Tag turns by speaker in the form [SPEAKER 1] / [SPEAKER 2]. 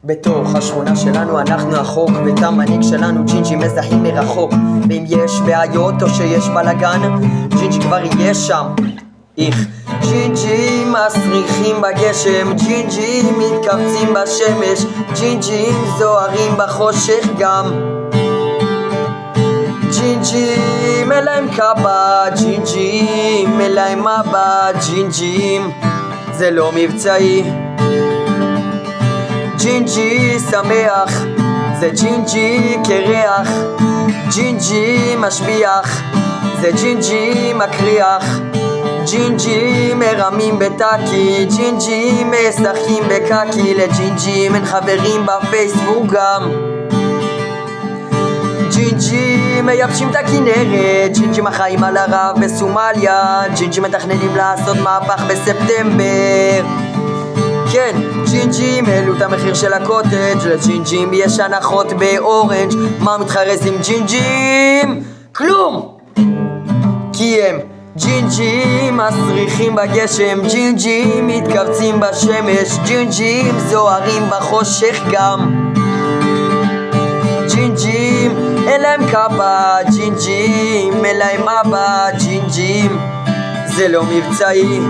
[SPEAKER 1] בתוך השכונה שלנו אנחנו החוק, ואת המנהיג שלנו ג'ינג'י מזהים מרחוק. ואם יש בעיות או שיש בלגן, ג'ינג'י כבר יהיה שם. איך ג'ינג'י מסריחים בגשם, ג'ינג'י מתכווצים בשמש, ג'ינג'י זוהרים בחושך גם. ג'ינג'ים אלהם קבא, ג'ינג'ים אלהם מבט, ג'ינג'ים זה לא מבצעי. ג'ינג'י שמח, זה ג'ינג'י קרח, ג'ינג'י משביח, זה ג'ינג'י מקריח. ג'ינג'י מרמים בטאקי, ג'ינג'י משחקים בקקי, לג'ינג'ים אין חברים בפייסבוק גם. ג'ינג'י מייבשים את הכנרת, ג'ינג'י מחיים על הרב בסומליה, ג'ינג'י מתכננים לעשות מהפך בספטמבר. כן, ג'ינג'ים העלו את המחיר של הקוטג', לג'ינג'ים יש הנחות באורנג'. מה מתחרז עם ג'ינג'ים? כלום! כי הם ג'ינג'ים מסריחים בגשם, ג'ינג'ים מתכווצים בשמש, ג'ינג'ים זוהרים בחושך גם. ג'ינג'ים אין להם קבא, ג'ינג'ים אין להם אבא, ג'ינג'ים זה לא מבצעי.